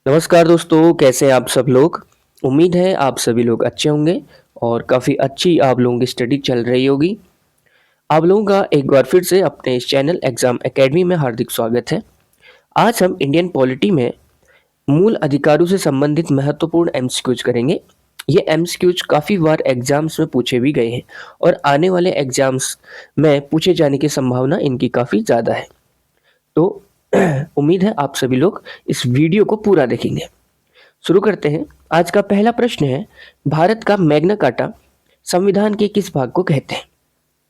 नमस्कार दोस्तों, कैसे हैं आप सब लोग। उम्मीद है आप सभी लोग अच्छे होंगे और काफ़ी अच्छी आप लोगों की स्टडी चल रही होगी। आप लोगों का एक बार फिर से अपने इस चैनल एग्जाम एकेडमी में हार्दिक स्वागत है। आज हम इंडियन पॉलिटी में मूल अधिकारों से संबंधित महत्वपूर्ण एमसीक्यूज करेंगे। ये एमसीक्यूज काफ़ी बार एग्जाम्स में पूछे भी गए हैं और आने वाले एग्जाम्स में पूछे जाने की संभावना इनकी काफ़ी ज़्यादा है। तो उम्मीद है आप सभी लोग इस वीडियो को पूरा देखेंगे। शुरू करते हैं। आज का पहला प्रश्न है, भारत का मैग्ना कार्टा संविधान के किस भाग को कहते हैं।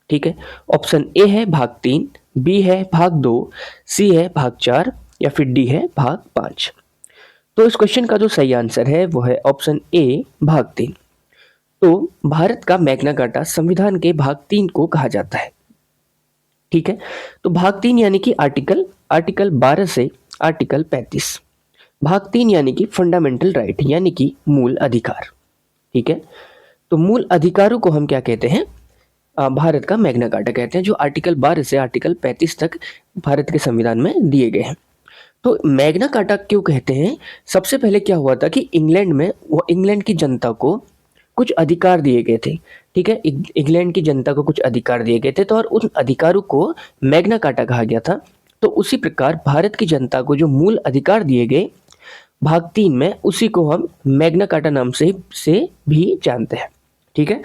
ठीक है, ऑप्शन ए है भाग 3, बी है भाग 2, सी है भाग 4 या फिर डी है भाग 5। तो इस क्वेश्चन का जो सही आंसर है वो है ऑप्शन ए भाग 3। तो भारत का मैग्ना कार्टा संविधान के भाग 3 को कहा जाता है। ठीक है, तो भाग 3 यानी कि आर्टिकल आर्टिकल 12 से आर्टिकल 35। भाग 3 यानी कि फंडामेंटल राइट यानी कि मूल अधिकार। ठीक है, तो मूल अधिकारों को हम क्या कहते हैं, भारत का मैग्ना कार्टा कहते हैं, जो आर्टिकल 12 से आर्टिकल 35 तक भारत के संविधान में दिए गए हैं। तो मैग्ना कार्टा क्यों कहते हैं, सबसे पहले क्या हुआ था कि इंग्लैंड में वो इंग्लैंड की जनता को कुछ अधिकार दिए गए थे। ठीक है, इंग्लैंड की जनता को कुछ अधिकार दिए गए थे, तो और उन अधिकारों को मैग्ना कार्टा कहा गया था। तो उसी प्रकार भारत की जनता को जो मूल अधिकार दिए गए भाग 3 में, उसी को हम मैग्ना कार्टा नाम से भी जानते हैं। ठीक है,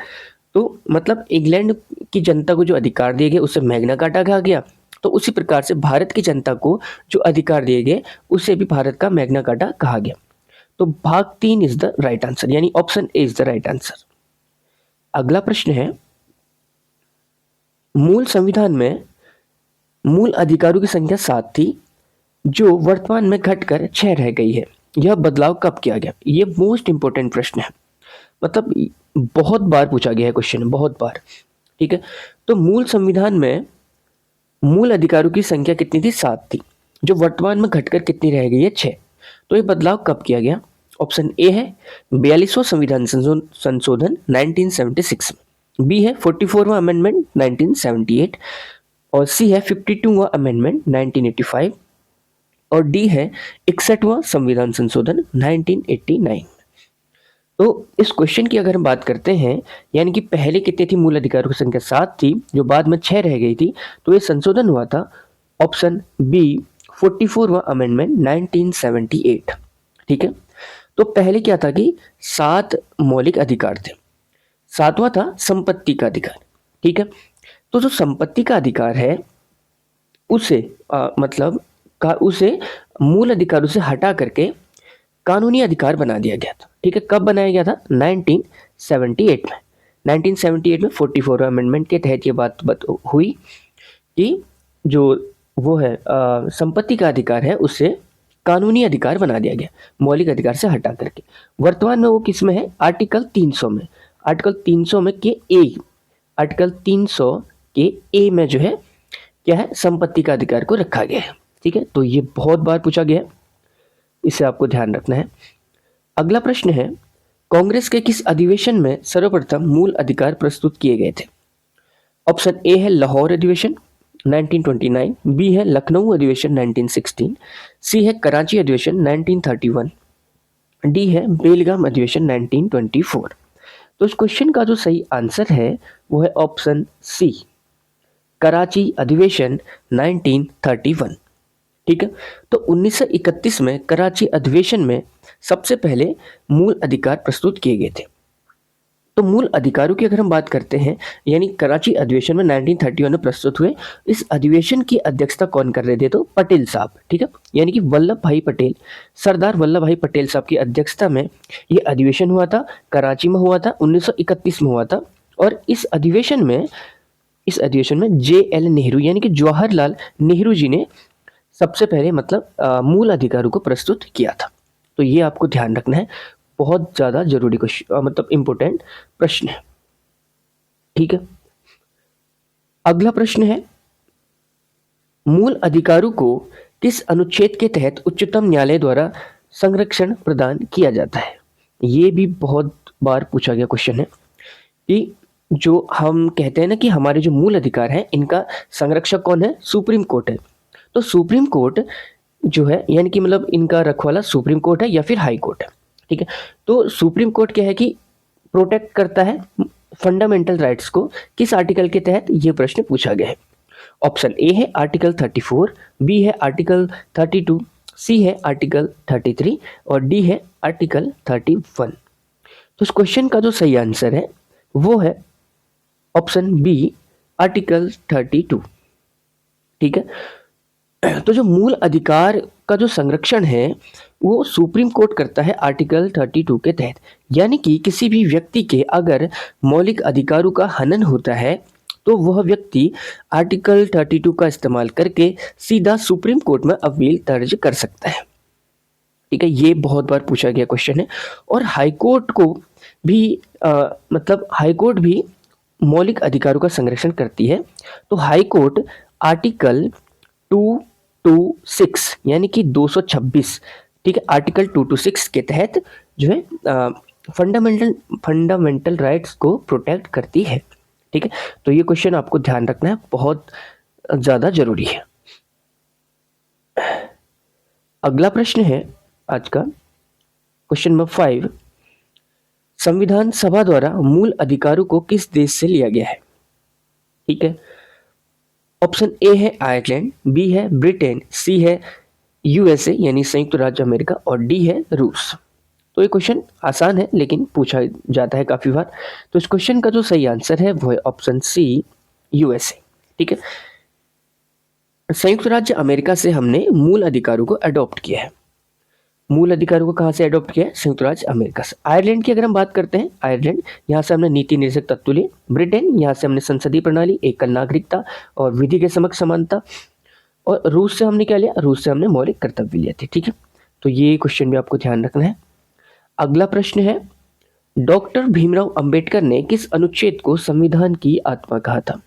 तो मतलब इंग्लैंड की जनता को जो अधिकार दिए गए उसे मैग्ना कार्टा कहा गया। तो उसी प्रकार से भारत की जनता को जो अधिकार दिए गए उसे भी भारत का मैग्ना कार्टा कहा गया। तो भाग 3 इज द राइट आंसर, यानी option A is the right answer. अगला प्रश्न है, मूल संविधान में मूल अधिकारों की संख्या 7 थी, जो वर्तमान में घटकर 6 रह गई है। यह बदलाव कब किया गया। ये मोस्ट इंपोर्टेंट प्रश्न है, मतलब बहुत बार पूछा गया है क्वेश्चन, बहुत बार। ठीक है, तो मूल संविधान में मूल अधिकारों की संख्या कितनी थी, 7 थी, जो वर्तमान में घटकर कितनी रह गई है, 6। तो ये बदलाव कब किया गया। ऑप्शन ए है 42वां संविधान संशोधन 1976 में, बी है 44वां अमेंडमेंट 1978 और सी है 52वां अमेंडमेंट 1985 और डी है 61वां संविधान संशोधन 1989। तो इस क्वेश्चन की अगर हम बात करते हैं, यानी कि पहले कितनी थी मूल अधिकारों की संख्या 7 थी, जो बाद में 6 रह गई थी, तो ये संशोधन हुआ था ऑप्शन बी 44वां अमेंडमेंट 1978। ठीक है, तो पहले क्या था कि 7 मौलिक अधिकार थे, 7वां था संपत्ति का अधिकार। ठीक है, तो जो संपत्ति का अधिकार है उसे मतलब का उसे मूल अधिकारों से हटा करके कानूनी अधिकार बना दिया गया था। ठीक है, कब बनाया गया था, 1978 में। 1978 में 44वां अमेंडमेंट के तहत ये बात हुई कि जो वो है संपत्ति का अधिकार है उसे कानूनी अधिकार बना दिया गया, मौलिक अधिकार से हटा करके। वर्तमान में वो किस में है, आर्टिकल 300 में। आर्टिकल 300 में के ए, आर्टिकल 300 के ए में जो है क्या है, संपत्ति का अधिकार को रखा गया है। ठीक है, तो ये बहुत बार पूछा गया है, इसे आपको ध्यान रखना है। अगला प्रश्न है, कांग्रेस के किस अधिवेशन में सर्वप्रथम मूल अधिकार प्रस्तुत किए गए थे। ऑप्शन ए है लाहौर अधिवेशन 1929, बी है लखनऊ अधिवेशन 1916, सी है कराची अधिवेशन 1931, डी है बेलगाम अधिवेशन 1924। तो इस क्वेश्चन का जो सही आंसर है वो है ऑप्शन सी, कराची अधिवेशन 1931। ठीक है, तो 1931 में कराची अधिवेशन में सबसे पहले मूल अधिकार प्रस्तुत किए गए थे। तो मूल अधिकारों की अगर हम बात करते हैं, यानी कराची अधिवेशन में 1931 में प्रस्तुत हुए। इस अधिवेशन की अध्यक्षता कौन कर रहे थे, तो पटेल साहब। ठीक है, यानी कि वल्लभ भाई पटेल, सरदार वल्लभ भाई पटेल साहब की अध्यक्षता में ये अधिवेशन हुआ था, कराची में हुआ था, 1931 में हुआ था। और इस अधिवेशन में JL नेहरू यानी कि जवाहरलाल नेहरू जी ने सबसे पहले मतलब मूल अधिकारों को प्रस्तुत किया था। तो ये आपको ध्यान रखना है, बहुत ज़्यादा जरूरी क्वेश्चन, मतलब इम्पोर्टेंट प्रश्न है। ठीक है, अगला प्रश्न है, मूल अधिकारों को किस अनुच्छेद के तहत उच्चतम न्यायालय द्वारा संरक्षण प्रदान किया जाता है। ये भी बहुत बार पूछा गया क्वेश्चन है कि जो हम कहते हैं ना कि हमारे जो मूल अधिकार हैं इनका संरक्षक कौन है, सुप्रीम कोर्ट है। तो सुप्रीम कोर्ट जो है, यानी कि मतलब इनका रखवाला सुप्रीम कोर्ट है या फिर हाई कोर्ट है। ठीक है, तो सुप्रीम कोर्ट क्या है कि प्रोटेक्ट करता है फंडामेंटल राइट्स को। किस आर्टिकल के तहत ये प्रश्न पूछा गया है? ऑप्शन ए है आर्टिकल 34, बी है आर्टिकल 32, सी है आर्टिकल 33 और डी है आर्टिकल 31। तो इस क्वेश्चन का जो सही आंसर है वो है ऑप्शन बी, आर्टिकल 32। ठीक है, तो जो मूल अधिकार का जो संरक्षण है वो सुप्रीम कोर्ट करता है आर्टिकल 32 के तहत। यानी कि किसी भी व्यक्ति के अगर मौलिक अधिकारों का हनन होता है तो वह व्यक्ति आर्टिकल 32 का इस्तेमाल करके सीधा सुप्रीम कोर्ट में अपील दर्ज कर सकता है। ठीक है, ये बहुत बार पूछा गया क्वेश्चन है। और हाई कोर्ट को भी मतलब हाई कोर्ट भी मौलिक अधिकारों का संरक्षण करती है। तो हाई कोर्ट आर्टिकल 226 यानी कि 226, ठीक है, आर्टिकल 226 के तहत जो है फंडामेंटल राइट्स को प्रोटेक्ट करती है। ठीक है, तो ये क्वेश्चन आपको ध्यान रखना है, बहुत ज़्यादा जरूरी है। अगला प्रश्न है आज का क्वेश्चन नंबर 5, संविधान सभा द्वारा मूल अधिकारों को किस देश से लिया गया है? ठीक है, ऑप्शन ए है आयरलैंड, बी है ब्रिटेन, सी है यूएसए यानी संयुक्त राज्य अमेरिका और डी है रूस। तो ये क्वेश्चन आसान है लेकिन पूछा जाता है काफी बार। तो इस क्वेश्चन का जो सही आंसर है वो है ऑप्शन सी, यूएसए। ठीक है, संयुक्त राज्य अमेरिका से हमने मूल अधिकारों को अडॉप्ट किया है। मूल अधिकारों को कहाँ से अडॉप्ट किया है? संयुक्त राज्य अमेरिका से। आयरलैंड की अगर हम बात करते हैं, आयरलैंड, यहाँ से हमने नीति निर्देशक तत्व लिए। ब्रिटेन, यहाँ से हमने संसदीय प्रणाली, एकल नागरिकता और विधि के समक्ष समानता। और रूस से हमने क्या लिया? रूस से हमने मौलिक कर्तव्य लिए थे। ठीक है, तो ये क्वेश्चन भी आपको ध्यान रखना है। अगला प्रश्न है, डॉक्टर भीमराव अंबेडकर ने किस अनुच्छेद को संविधान की आत्मा कहा था?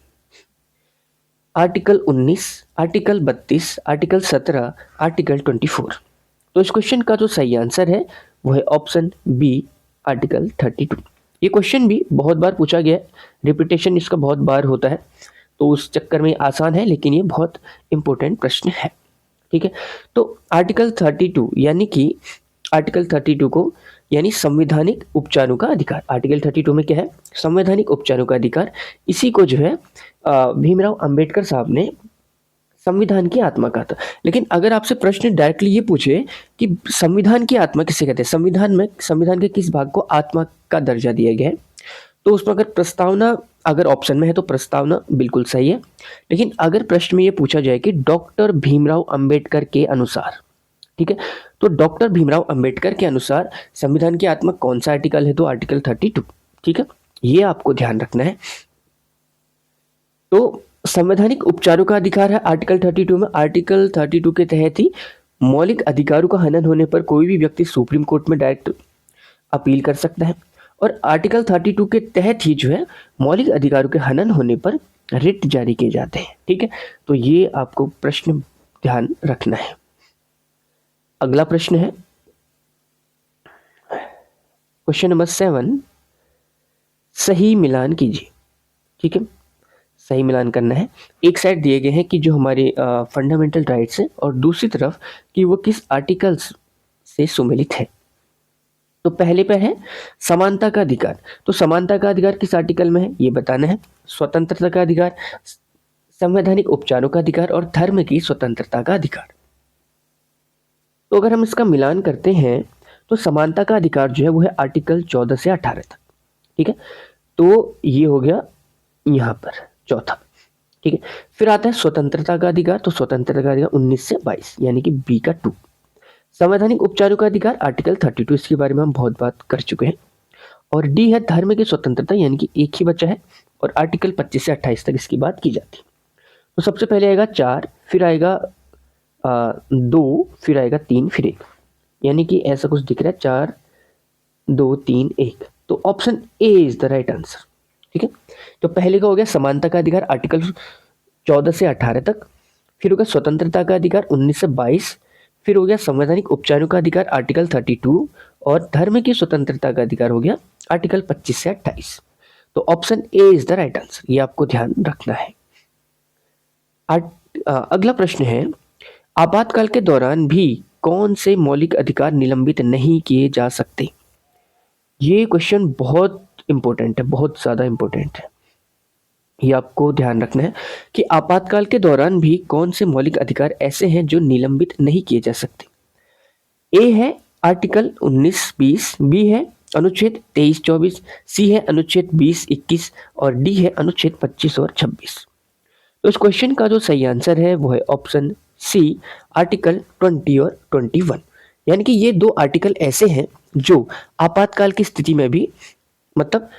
Article 19, article 32, article 17, article 24। तो इस क्वेश्चन का जो सही आंसर है वो है ऑप्शन बी, आर्टिकल 32। ये क्वेश्चन भी बहुत बार पूछा गया है, रिपीटेशन इसका बहुत बार होता है, तो उस चक्कर में आसान है लेकिन ये बहुत इंपॉर्टेंट प्रश्न है। ठीक है, तो आर्टिकल 32 यानी कि आर्टिकल 32 को यानी संवैधानिक उपचारों का अधिकार, आर्टिकल 32 में क्या है? संवैधानिक उपचारों का अधिकार। इसी को जो है भीमराव अंबेडकर साहब ने संविधान की आत्मा कहा था। लेकिन अगर आपसे प्रश्न डायरेक्टली ये पूछे कि संविधान की आत्मा किसे कहते हैं, संविधान में संविधान के किस भाग को आत्मा का दर्जा दिया गया है, तो उसमें अगर प्रस्तावना अगर ऑप्शन में है तो प्रस्तावना बिल्कुल सही है। लेकिन अगर प्रश्न में ये पूछा जाए कि डॉक्टर भीमराव अंबेडकर के अनुसार, ठीक है, तो डॉक्टर भीमराव अंबेडकर के अनुसार संविधान की आत्मा कौन सा आर्टिकल है? तो आर्टिकल 32। ठीक है, ये आपको ध्यान रखना है। तो संवैधानिक उपचारों का अधिकार है आर्टिकल 32 में। आर्टिकल 32 के तहत ही मौलिक अधिकारों का हनन होने पर कोई भी व्यक्ति सुप्रीम कोर्ट में डायरेक्ट अपील कर सकता है। और आर्टिकल 32 के तहत ही जो है मौलिक अधिकारों के हनन होने पर रिट जारी किए जाते हैं। ठीक है, तो ये आपको प्रश्न ध्यान रखना है। अगला प्रश्न है क्वेश्चन नंबर 7, सही मिलान कीजिए। ठीक है, सही मिलान करना है। एक साइड दिए गए हैं कि जो हमारे फंडामेंटल राइट्स है और दूसरी तरफ कि वो किस आर्टिकल्स से सुमेलित है। तो पहले पे है समानता का अधिकार। तो समानता का अधिकार किस आर्टिकल में है ये बताना है। स्वतंत्रता का अधिकार, संवैधानिक उपचारों का अधिकार और धर्म की स्वतंत्रता का अधिकार। तो अगर हम इसका मिलान करते हैं तो समानता का अधिकार जो है वो है आर्टिकल 14 से 18 तक। ठीक है, तो ये हो गया यहाँ पर चौथा। ठीक है, फिर आता है स्वतंत्रता का अधिकार। तो स्वतंत्रता का अधिकार 19 से 22 यानी कि बी का 2। संवैधानिक उपचारों का अधिकार आर्टिकल 32, इसके बारे में हम बहुत बात कर चुके हैं। और डी है धर्म की स्वतंत्रता यानी कि एक ही बचा है और आर्टिकल 25 से 28 तक इसकी बात की जाती है। तो सबसे पहले आएगा 4, फिर आएगा 2, फिर आएगा 3, फिर 1, यानी कि ऐसा कुछ दिख रहा है 4, 2, 3, 1। तो option A is the right answer. ठीक है, तो पहले का हो गया समानता का अधिकार आर्टिकल 14 से 18 तक, फिर हो गया स्वतंत्रता का अधिकार 19 से 22, फिर हो गया संवैधानिक उपचारों का अधिकार आर्टिकल 32 और धर्म की स्वतंत्रता का अधिकार हो गया आर्टिकल 25 से 28। तो option A is the right answer, ये आपको ध्यान रखना है। अगला प्रश्न है, आपातकाल के दौरान भी कौन से मौलिक अधिकार निलंबित नहीं किए जा सकते? ये क्वेश्चन बहुत इंपॉर्टेंट है, बहुत ज़्यादा इंपॉर्टेंट है। ये आपको ध्यान रखना है कि आपातकाल के दौरान भी कौन से मौलिक अधिकार ऐसे हैं जो निलंबित नहीं किए जा सकते। ए है आर्टिकल 19-20, बी है अनुच्छेद 23-24, सी है अनुच्छेद 20-21 और डी है अनुच्छेद 25 और 26। तो इस क्वेश्चन का जो सही आंसर है वो है ऑप्शन सी, आर्टिकल 20 और 21। यानी कि ये दो आर्टिकल ऐसे हैं जो आपातकाल की स्थिति में भी मतलब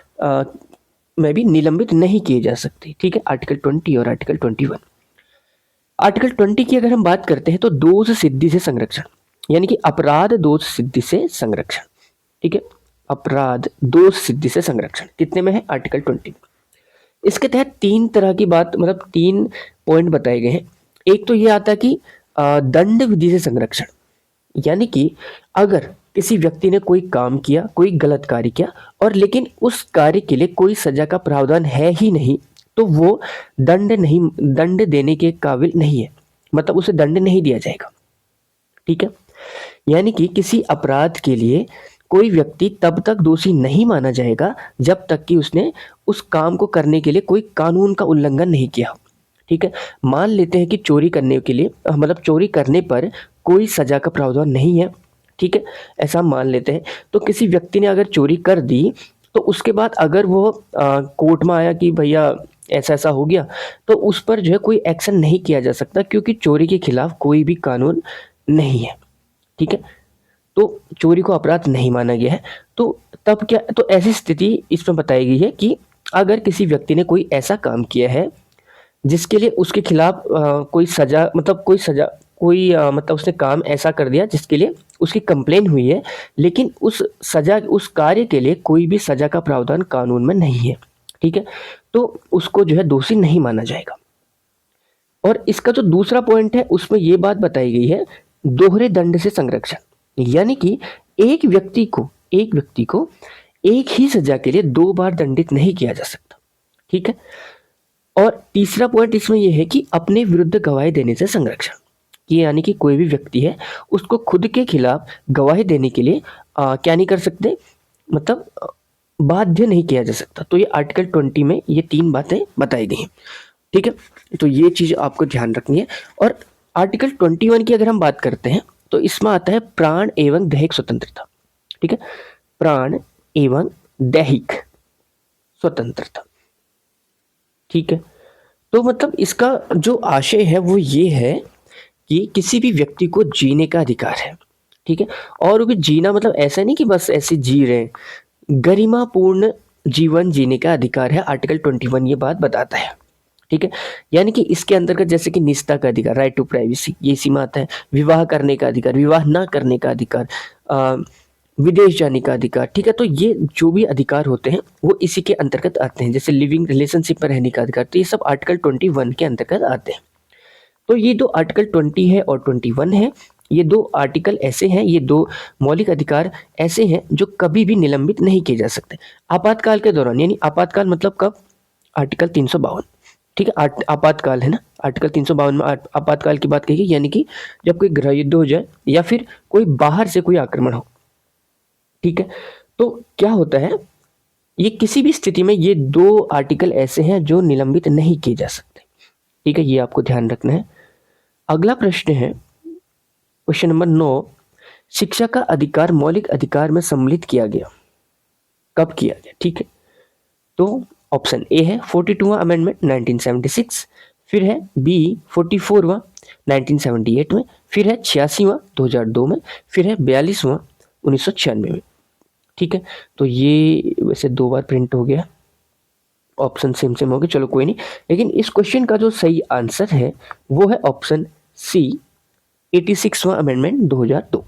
में भी निलंबित नहीं किए जा सकते। ठीक है, आर्टिकल 20 और आर्टिकल 21। आर्टिकल 20 की अगर हम बात करते हैं तो दोष सिद्धि से संरक्षण, यानी कि अपराध दोष सिद्धि से संरक्षण। ठीक है, अपराध दोष सिद्धि से संरक्षण कितने में है? आर्टिकल 20। इसके तहत तीन तरह की बात मतलब 3 पॉइंट बताए गए हैं। एक तो ये आता है कि दंड विधि से संरक्षण, यानी कि अगर किसी व्यक्ति ने कोई काम किया, कोई गलत कार्य किया और लेकिन उस कार्य के लिए कोई सजा का प्रावधान है ही नहीं, तो वो दंड देने के काबिल नहीं है, मतलब उसे दंड नहीं दिया जाएगा। ठीक है, यानी कि किसी अपराध के लिए कोई व्यक्ति तब तक दोषी नहीं माना जाएगा जब तक कि उसने उस काम को करने के लिए कोई कानून का उल्लंघन नहीं किया। ठीक है, मान लेते हैं कि चोरी करने के लिए मतलब चोरी करने पर कोई सजा का प्रावधान नहीं है। ठीक है, ऐसा मान लेते हैं। तो किसी व्यक्ति ने अगर चोरी कर दी तो उसके बाद अगर वो कोर्ट में आया कि भैया ऐसा ऐसा हो गया, तो उस पर जो है कोई एक्शन नहीं किया जा सकता क्योंकि चोरी के खिलाफ कोई भी कानून नहीं है। ठीक है, तो चोरी को अपराध नहीं माना गया है। तो तब क्या, तो ऐसी स्थिति इसमें बताई गई है कि अगर किसी व्यक्ति ने कोई ऐसा काम किया है जिसके लिए उसके खिलाफ कोई सजा मतलब मतलब उसने काम ऐसा कर दिया जिसके लिए उसकी कंप्लेन हुई है, लेकिन उस कार्य के लिए कोई भी सजा का प्रावधान कानून में नहीं है। ठीक है, तो उसको जो है दोषी नहीं माना जाएगा। और इसका जो दूसरा पॉइंट है उसमें ये बात बताई गई है दोहरे दंड से संरक्षण, यानी कि एक व्यक्ति को एक ही सजा के लिए 2 बार दंडित नहीं किया जा सकता। ठीक है, और तीसरा पॉइंट इसमें यह है कि अपने विरुद्ध गवाही देने से संरक्षण, ये यानी कि कोई भी व्यक्ति है उसको खुद के खिलाफ गवाही देने के लिए क्या नहीं कर सकते, मतलब बाध्य नहीं किया जा सकता। तो ये आर्टिकल 20 में ये 3 बातें बताई गई हैं। ठीक है, तो ये चीज आपको ध्यान रखनी है। और आर्टिकल 21 की अगर हम बात करते हैं तो इसमें आता है प्राण एवं दैहिक स्वतंत्रता। ठीक है, प्राण एवं दैहिक स्वतंत्रता। ठीक है, तो मतलब इसका जो आशय है वो ये है कि किसी भी व्यक्ति को जीने का अधिकार है। ठीक है, और वो भी जीना मतलब ऐसा नहीं कि बस ऐसे जी रहे हैं, गरिमापूर्ण जीवन जीने का अधिकार है। आर्टिकल 21 ये बात बताता है। ठीक है, यानी कि इसके अंतर्गत जैसे कि निजता का अधिकार, राइट टू प्राइवेसी, ये इसी में आता है। विवाह करने का अधिकार, विवाह ना करने का अधिकार, विदेश जाने का अधिकार। ठीक है, तो ये जो भी अधिकार होते हैं वो इसी के अंतर्गत आते हैं। जैसे लिविंग रिलेशनशिप में रहने का अधिकार, तो ये सब आर्टिकल 21 के अंतर्गत आते हैं। तो ये दो आर्टिकल 20 है और 21 है, ये दो आर्टिकल ऐसे हैं, ये दो मौलिक अधिकार ऐसे हैं जो कभी भी निलंबित नहीं किए जा सकते आपातकाल के दौरान। यानी आपातकाल मतलब कब? आर्टिकल 352। ठीक है, आपातकाल है ना, आर्टिकल 352 में आपातकाल की बात कही गई, यानी कि जब कोई गृह युद्ध हो जाए या फिर कोई बाहर से कोई आक्रमण हो। ठीक है, तो क्या होता है, ये किसी भी स्थिति में ये दो आर्टिकल ऐसे हैं जो निलंबित नहीं किए जा सकते। ठीक है, ये आपको ध्यान रखना है। अगला प्रश्न है क्वेश्चन नंबर 9, शिक्षा का अधिकार मौलिक अधिकार में सम्मिलित किया गया, कब किया गया? ठीक है, तो ऑप्शन ए है 42वां अमेंडमेंट 1976, फिर है बी 44वां 1978 में, फिर है 86वां 2002 में, फिर है 42वां 1996 में। ठीक है, तो ये वैसे 2 बार प्रिंट हो गया, ऑप्शन सेम सेम हो गए, चलो कोई नहीं। लेकिन इस क्वेश्चन का जो सही आंसर है वो है ऑप्शन सी, 86वां अमेंडमेंट 2002।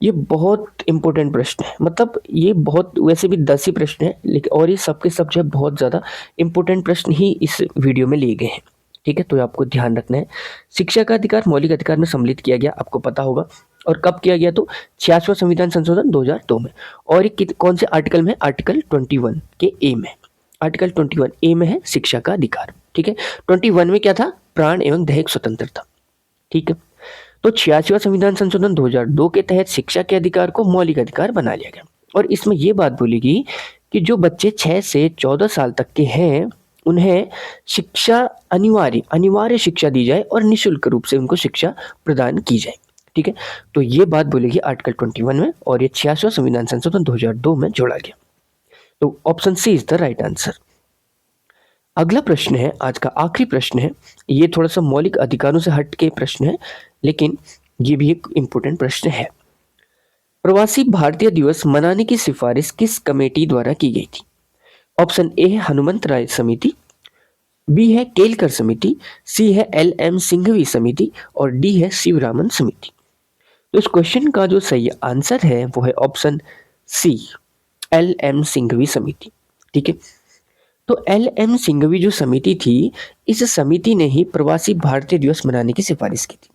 ये बहुत इंपॉर्टेंट प्रश्न है, मतलब ये बहुत, वैसे भी 10 ही प्रश्न है लेकिन और ये सबके सब जो है बहुत ज़्यादा इंपॉर्टेंट प्रश्न ही इस वीडियो में लिए गए हैं। ठीक है, तो आपको ध्यान रखना है। शिक्षा का अधिकार मौलिक अधिकार में सम्मिलित किया गया, आपको पता होगा, और कब किया गया? तो 86वां संविधान संशोधन 2002 में। और ये कौन से आर्टिकल में? आर्टिकल 21 के ए में। आर्टिकल 21 ए में है शिक्षा का अधिकार। ठीक है, 21 में क्या था? प्राण एवं दैहिक स्वतंत्रता। ठीक है, तो 86वां संविधान संशोधन 2002 के तहत शिक्षा के अधिकार को मौलिक अधिकार बना लिया गया और इसमें ये बात बोली गई कि जो बच्चे 6 से 14 साल तक के हैं उन्हें शिक्षा अनिवार्य शिक्षा दी जाए और निःशुल्क रूप से उनको शिक्षा प्रदान की जाए। ठीक है, तो ये बात बोलेगी आर्टिकल 21 में और ये 86वां संविधान संशोधन 2002 में जोड़ा गया। तो option C is the right answer. अगला प्रश्न है, आज का आखिरी प्रश्न है। ये थोड़ा सा मौलिक अधिकारों से हट के प्रश्न है, लेकिन ये भी एक इम्पोर्टेंट प्रश्न है। प्रवासी भारतीय दिवस मनाने की सिफारिश किस कमेटी द्वारा की गई थी? ऑप्शन ए है हनुमंत राय समिति, बी है केलकर समिति, सी है LM सिंघवी समिति और डी है शिवरामन समिति। तो इस क्वेश्चन का जो सही आंसर है वो है ऑप्शन सी, LM सिंघवी समिति। ठीक है, तो LM सिंघवी जो समिति थी, इस समिति ने ही प्रवासी भारतीय दिवस मनाने की सिफारिश की थी।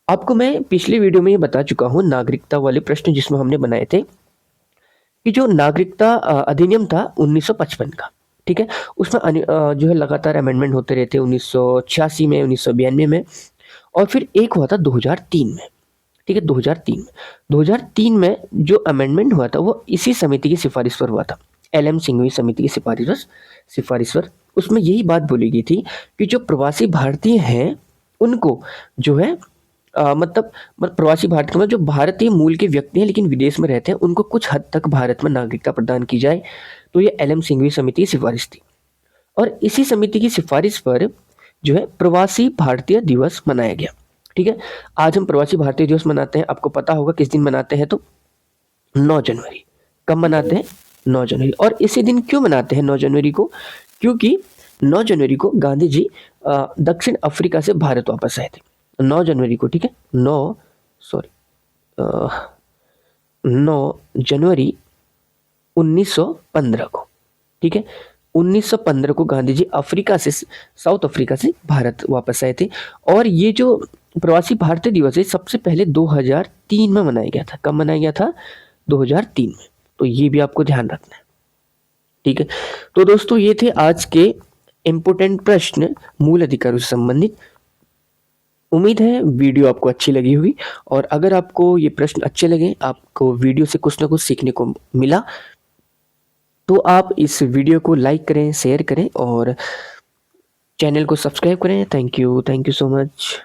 आपको मैं पिछले वीडियो में ये बता चुका हूँ नागरिकता वाले प्रश्न जिसमें हमने बनाए थे कि जो नागरिकता अधिनियम था 1955 का, ठीक है, उसमें जो है लगातार अमेंडमेंट होते रहते 1986 में, 1992 में और फिर एक हुआ था 2003 में। ठीक है, 2003 में जो अमेंडमेंट हुआ था वो इसी समिति की सिफारिश पर हुआ था, LM सिंघवी समिति की सिफारिश पर। उसमें यही बात बोली गई थी कि जो प्रवासी भारतीय हैं उनको जो है मतलब प्रवासी भारतीय मतलब जो भारतीय मूल के व्यक्ति हैं लेकिन विदेश में रहते हैं उनको कुछ हद तक भारत में नागरिकता प्रदान की जाए। तो ये LM सिंघवी समिति की सिफारिश थी और इसी समिति की सिफारिश पर जो है प्रवासी भारतीय दिवस मनाया गया। ठीक है, आज हम प्रवासी भारतीय दिवस मनाते हैं, आपको पता होगा किस दिन मनाते हैं, तो 9 जनवरी। कब मनाते हैं? 9 जनवरी। और इसी दिन क्यों मनाते हैं 9 जनवरी को? क्योंकि 9 जनवरी को गांधी जी दक्षिण अफ्रीका से भारत वापस आए थे। 9 जनवरी को, ठीक है, 9 जनवरी 1915 को, ठीक है, 1915 को गांधी जी साउथ अफ्रीका से भारत वापस आए थे। और ये जो प्रवासी भारतीय दिवस है सबसे पहले 2003 में मनाया गया था। कब मनाया गया था? 2003 में। तो ये भी आपको ध्यान रखना है। ठीक है, तो दोस्तों ये थे आज के इंपोर्टेंट प्रश्न मूल अधिकारों से संबंधित। उम्मीद है वीडियो आपको अच्छी लगी होगी और अगर आपको ये प्रश्न अच्छे लगे, आपको वीडियो से कुछ ना कुछ सीखने को मिला, तो आप इस वीडियो को लाइक करें, शेयर करें और चैनल को सब्सक्राइब करें। Thank you so much.